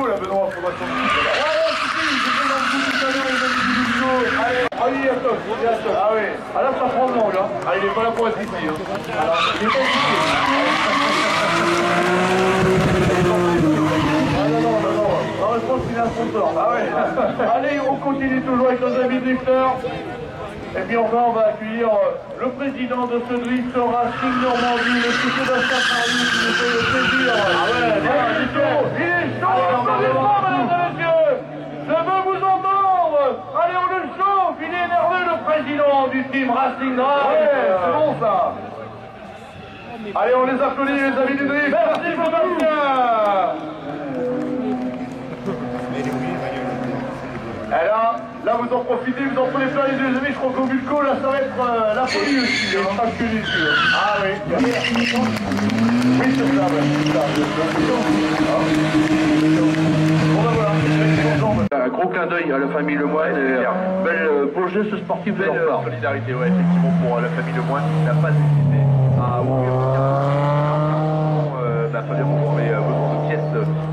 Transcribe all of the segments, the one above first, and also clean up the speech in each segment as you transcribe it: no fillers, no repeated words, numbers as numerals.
là, Benoît, faudra qu'on dise. Ouais, je vais dans le coup tout à l'heure, les amis du vidéo. Allez, ah oui, il y a Toc, Ah oui, ah là, ça prend le nom, là. Ah, il est pas là pour être ici. Hein. Alors, il est pas ici. Non, je pense qu'il est un sponsor. Ah ouais. Allez, on continue toujours avec nos amis drifters. Et puis enfin, on va accueillir le président de ce drift Racing Normandie, le Sébastien Paris, qui nous fait le plaisir. Ah ouais, il est chaud, applaudissements, mesdames et messieurs. Je veux vous entendre. Allez, on le chauffe. Il est énervé, le président du team Racing Drive. Ouais, c'est bon ça. Allez, on les applaudit, les amis du drift. Merci, Sébastien. Et là vous en profitez, vous en prenez plein les yeux, les amis, je crois qu'au Bulco, là ça va être la folie aussi, hein, pas que les yeux. Ah oui, oui c'est ça, Bon ben voilà, un gros clin d'œil à la famille Lemoine, belle beau geste sportif de leur part. Solidarité, ouais, effectivement, pour la famille Lemoine qui n'a pas hésité à ouvrir Fabien Bonjour avait besoin de pièces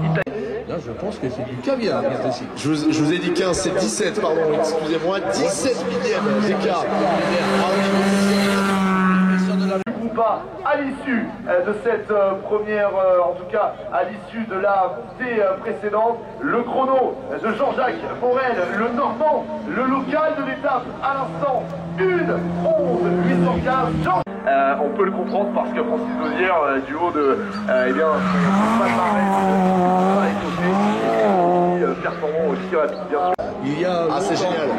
italiennes. Là, je pense que c'est du caviar qui est ici. Je vous ai dit 15, c'est 17, pardon, excusez-moi, 17 millièmes d'écart. Ou pas à l'issue de cette première, en tout cas à l'issue de la montée précédente, le chrono de Jean-Jacques Morel, le Normand, le local de l'étape à l'instant, 1:11:815. On peut le comprendre parce que Francis Osière, du haut de, eh bien, son palmarès pas étoffé, et performant aussi rapide, bien sûr. Il y a c'est génial.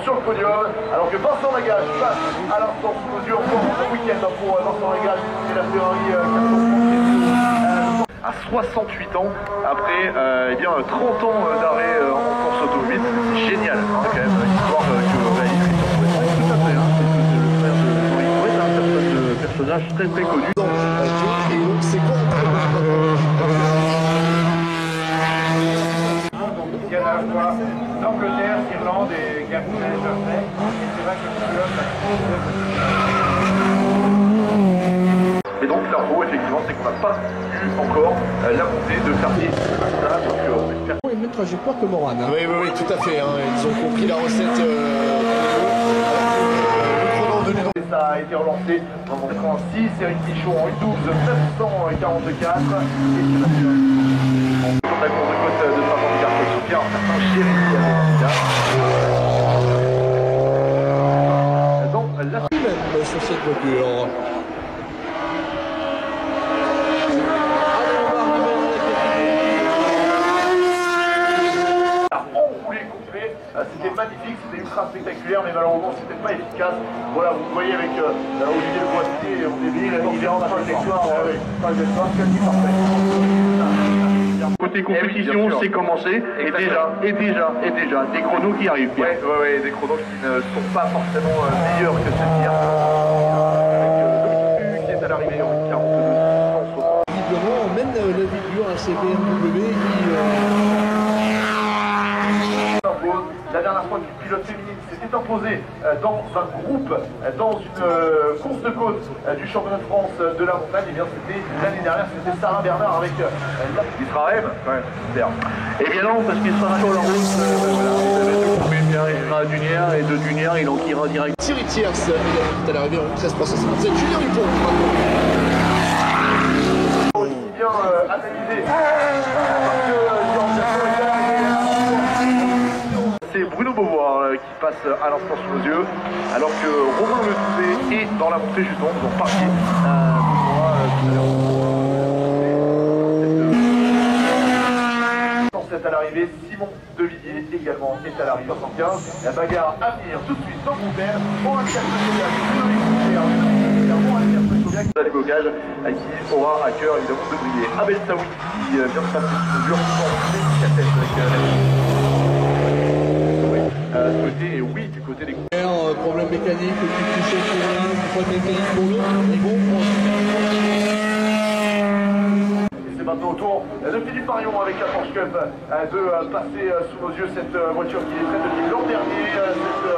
Sur le podium, alors que Vincent Lagage passe à l'instant sous nos yeux encore un week-end pour Vincent Lagage et la Ferrari 430 à 68 ans, après eh bien, 30 ans d'arrêt en course automobile. C'est génial, hein, quand même, l'histoire que réalise Christian Fouet. Tout à fait, hein, c'est le frère de Henri Fouet, un personnage très très connu. Et donc c'est quoi Il y a à la fois l'Angleterre, l'Irlande et Gabon et Jersey. Et c'est vrai que le pilote et donc l'info, effectivement, c'est qu'on n'a pas eu encore la montée de Cartier. Oui, même trajectoire que Morane. Hein. Oui, tout à fait. Hein. Ils ont compris la recette. Ça a été relancé en 86, Eric Pichon en 1:12:944. Et c'est la course de côte de Saint-Jean-Pierre, un certain Chéri dans la Même sur cette voiture. c'était magnifique, c'était ultra spectaculaire, mais malheureusement c'était pas efficace. Voilà, vous voyez avec Olivier Le Poitier, on est il est en trajectoire, quasi parfait. Côté compétition, c'est commencé, et déjà, des chronos qui arrivent. Ouais, des chronos qui ne sont pas forcément meilleurs que ceux-ci. Avec qui est à l'arrivée en 42. Visiblement, on mène la figure à CBMW qui... La dernière fois qu'une pilote féminine s'était imposée dans un groupe, dans une course de côte du championnat de France de la montagne, et bien c'était l'année dernière, c'était Sarah Bernard avec la... Il sera rêve quand même, super. Et bien non, parce qu'il sera sur la route, il sera à Dunière, et de Dunière, il enquillera direct. Thierry Thiers, il est à l'arrivée en 13.67. Julien Dupont. Aussi bien analysé. C'est Bruno Beauvoir qui passe à l'instant sous nos yeux, alors que Romain Le Touvet est dans la montée justement, ils ont parti. À l'arrivée, Simon Devilliers également est à l'arrivée 75. La bagarre à venir tout de suite dans mon père. On va faire le blocage qui aura à cœur évidemment de briller. Abel Saoui qui vient de passer sous mesure souhaité, et oui, du côté des problème mécanique, qui touche pour l'un, problème mécanique pour l'autre, ils vont c'est maintenant au tour de Philippe Marion avec la Porsche Cup de passer sous nos yeux cette voiture qui est prête depuis l'an dernier, cette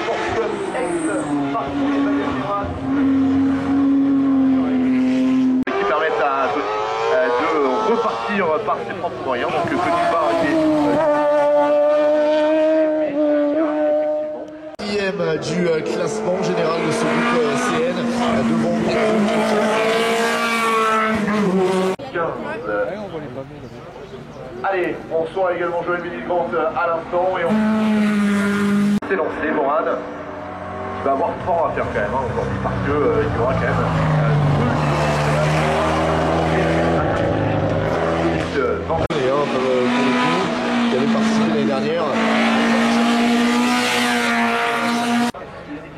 Porsche Cup ex-parcours Emmanuel Girard qui permettent à Tony de repartir par ses propres moyens. Donc petit pas du classement général de ce groupe CN devant 15. Allez, on reçoit également Joël Bénigrant à l'instant et on s'est lancé Morad qui va avoir fort à faire quand même aujourd'hui parce que il y aura quand même qui avait participé l'année dernière.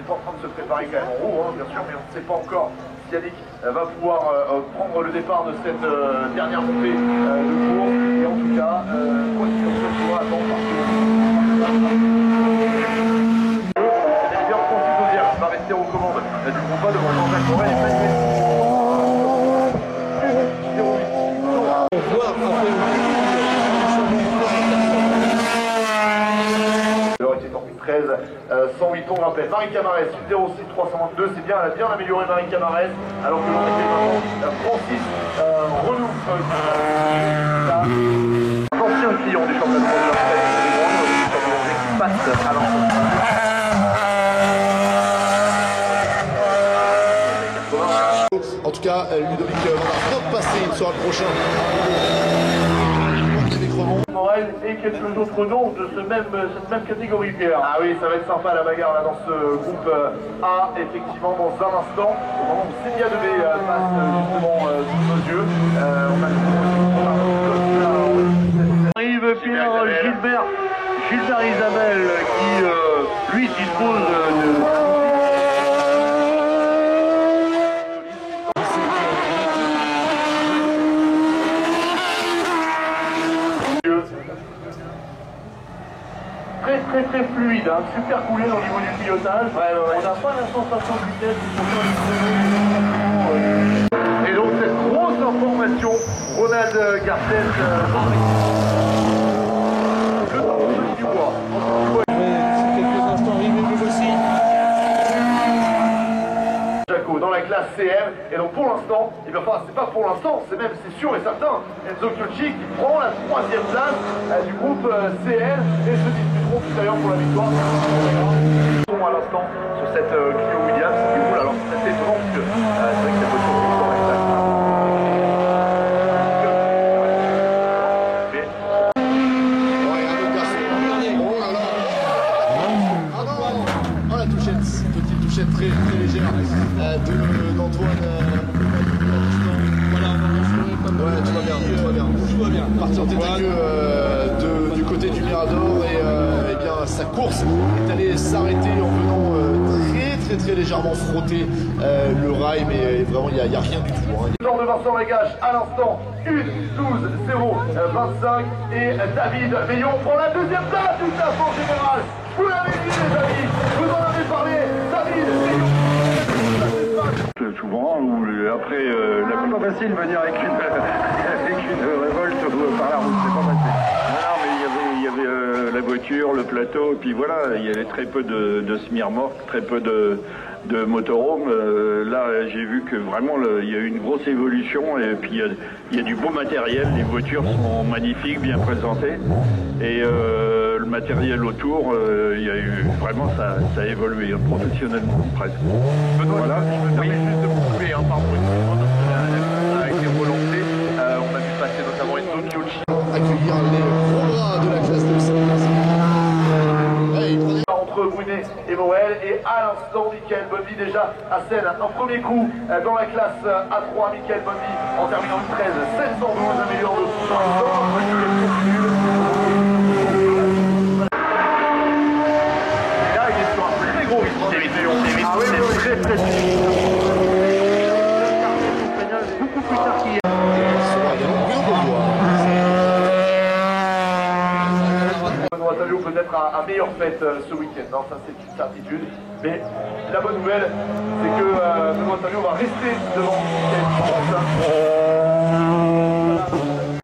En train de se préparer quand même en haut, hein, bien sûr, mais on ne sait pas encore si Yannick va pouvoir prendre le départ de cette dernière montée de course. Et en tout cas, quoi qu'il en soit, il faudra attendre parce que Elvire Francis-Osière va rester aux commandes du groupe A devant Jean-Jacques Morel et Manuel. On voit après L'heure était en 13, 108 tours, rappel. Marie Camarès, 06 322, c'est bien, elle a bien amélioré Marie Camarès, alors que l'on était maintenant Francis Renou. Ancien client du championnat de France qui passe à l'ensemble. En tout cas, Ludovic Van Aert va passer, il sera le prochain. Morel et quelques autres noms de cette même catégorie, Pierre. Ah oui, ça va être sympa la bagarre là dans ce groupe A, effectivement, dans un instant. Au moment où Célia Debé passe justement sous nos yeux, on arrive Pierre Gilbert Isabelle qui lui dispose de très fluide, hein, super coulé au niveau du pilotage. On n'a pas la sensation de vitesse. Et donc cette grosse information, Ronald Garcès, le celui du bois. quelques instants arrivés, le voici. Jaco dans la classe CM, et donc pour l'instant, c'est pas pour l'instant, c'est sûr et certain, Enzo Chiocci qui prend la 3e place du groupe CL et se disputeront tout à l'heure pour la victoire. À l'instant sur cette Clio Williams qui roule, alors c'est assez étonnant parce que c'est vrai que cette voiture roule dans la classe. Oh la touchette, petite touchette très légère d'Antoine. Voilà, on va rentrer comme Ouais, tout va bien. tout va bien. Parti en tête à queue du côté du Mirador et bien sa course est allée s'arrêter en venant très légèrement frotter le rail, mais vraiment il n'y a rien du tout. Hein. Jean de Vincent Lagache à l'instant, 1-12-0-25 et David Meillon prend la 2e place du classement général. Vous l'avez dit les amis, vous en avez parlé, David Meillon. Souvent, après, la plus facile de venir avec une révolte par la route, c'est pas facile. Non, mais il y avait la voiture, le plateau, et puis voilà, il y avait très peu de semi-remorques, très peu de motorhome. Là, j'ai vu que vraiment, il y a eu une grosse évolution, et puis il y a du beau matériel, les voitures sont magnifiques, bien présentées, et le matériel autour, il y a eu vraiment, ça a évolué professionnellement presque. Benoît, voilà. Je me permets juste de vous couper, pardon, une seconde, parce que ça a été relancé. On a vu passer notamment Enzo Chiocci. Accueillir les gros bras de la classe de Entre Brunet et Moël, et à l'instant, Michael Bondy déjà à scène. Un premier coup dans la classe A3, Michael Bondy en terminant une 13, 712, améliore de son là, il est sur un très gros rythme. Ah oui, c'est très beaucoup plus tard qu'hier. Benoît Tavio peut-être à meilleure fête ce week-end, hein, ça c'est une certitude. Mais la bonne nouvelle, c'est que Benoît Tavio va rester devant Michael.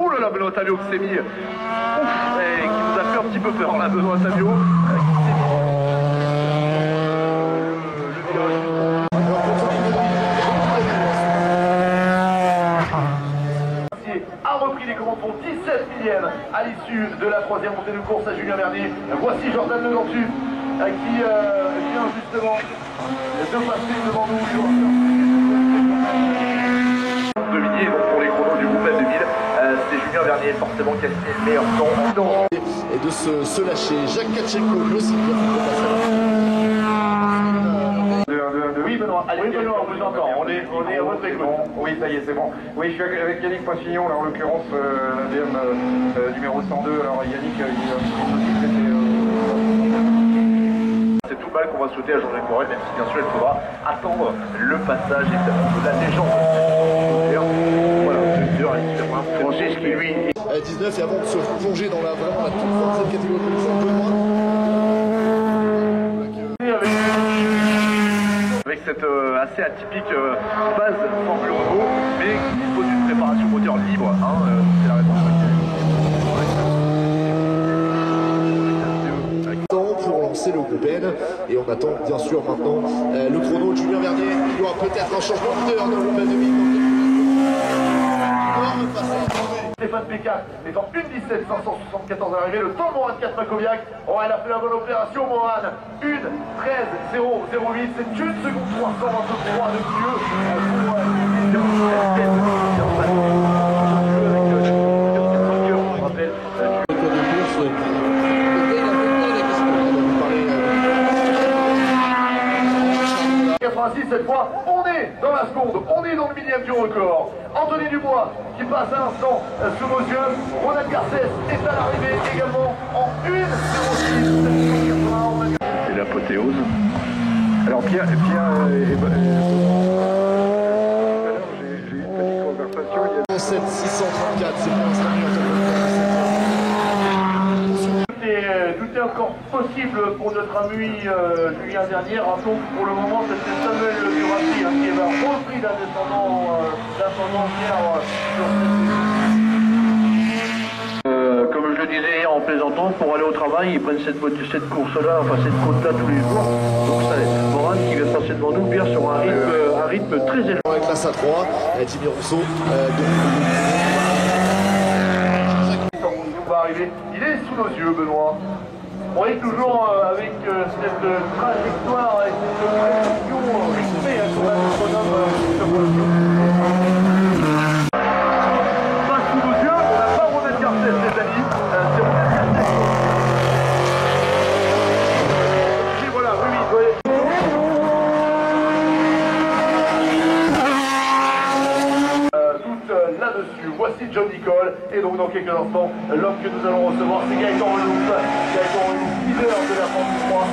Oh là là, Benoît Tavio qui s'est mis, et qui nous a fait un petit peu peur là, Benoît Tavio. A repris reviennent à l'issue de la troisième montée de course à Julien Vernier. Voici Jordan Lenortu qui vient justement de passer devant nous. Dominier, donc pour les chronos du groupe L2000, c'est Julien Vernier forcément qui a signé le meilleur temps. Et de se lâcher. Jacques Kachenko lui aussi vient de passer. Oui Benoît, allez, oui, Benoît, on vous entend, on est à votre écoute. Oui, ça y est, c'est bon. Oui, je suis avec Yannick Poissignon, là, en l'occurrence, l'ADM numéro 102. Alors Yannick, c'est tout bal qu'on va souhaiter à Jean-Jacques Morel, même si bien sûr il faudra attendre le passage évidemment de la légende. Voilà, Francis qui lui 19 et avant de se plonger dans vraiment la toute fin de cette catégorie de position, Benoît. Avec cette assez atypique base Formule Renault, mais qui dispose d'une préparation moteur libre. C'est la réponse. Pour lancer le groupe N et on attend bien sûr maintenant le chrono de Julien Vernier. Il y aura peut-être un changement de moteur dans le groupe N2000. Stéphane Pécat est en 1:17 574 à l'arrivée. Le temps de Mohan Katmakoviak. Oh, elle a fait la bonne opération, Mohan. 1:13.008. C'est 1 seconde 323 de mieux pour on rappelle. Cette fois, on est dans la seconde, on est dans le millième du record. Anthony Dubois qui passe à l'instant sous nos yeux. Ronald Garcès est à l'arrivée également en 1:06. C'est l'apothéose. Alors Pierre j'ai eu une petite conversation. 7-634, c'est pour l'instant. Tout est encore possible pour notre ami Julien Vernier. Rappelons que pour le moment, c'était Samuel Durati qui avait repris l'ascendant hier sur Comme je le disais en plaisantant, pour aller au travail, ils prennent cette course-là, enfin cette côte-là tous les jours. Donc ça, Moran qui vient de passer devant nous, bien sur un rythme très élevé. Avec la SA3, Timmy Rousseau. va arriver. Il est sous nos yeux, Benoît. On est toujours avec cette trajectoire et cette précision rythmée qu'on a pas sous nos yeux, on n'a pas Ronald Garcès, les amis. C'est Ronald Garcès. Et voilà, oui. Là-dessus, voici John Nicole et donc dans quelques instants l'homme que nous allons recevoir c'est Gaëtan Renaud, leader de la Formule 3.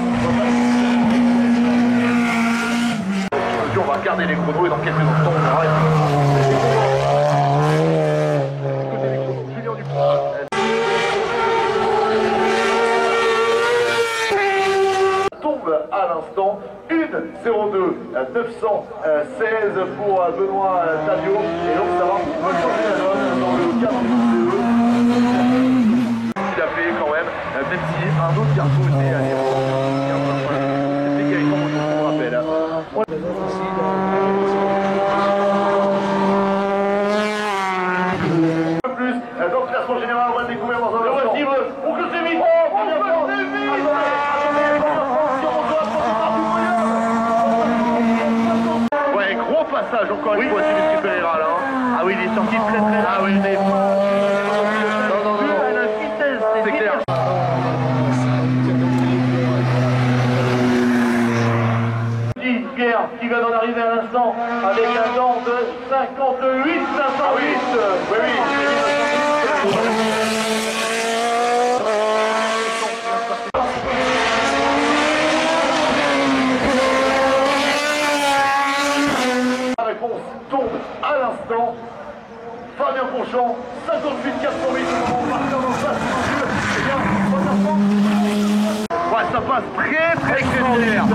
On va regarder les chronos et dans quelques instants on verra. Écoutez les chronos, Julien Dupont. Tombe à l'instant 1:02.916 pour Benoît Tavio et donc ça va changer la donne dans le cadre du CE. Il a fait quand même si un autre garçon était allé c'était Gaëtan, je vous rappelle. Un peu plus, dans le classement général, on va le découvrir dans un instant. On que c'est vite. Ouais, gros passage encore une fois, Sylvestre Pereira là. Ah oui, il est sorti très. Ah oui, il est non. La vitesse, c'est clair. Pierre qui vient d'en arriver à l'instant avec un temps de 58 508. Oui. La réponse tombe à l'instant. Fabien Ponchon, 58 408 au moment marqueur en face de nos yeux. Eh bien, Ouais, ça passe très extraordinaire.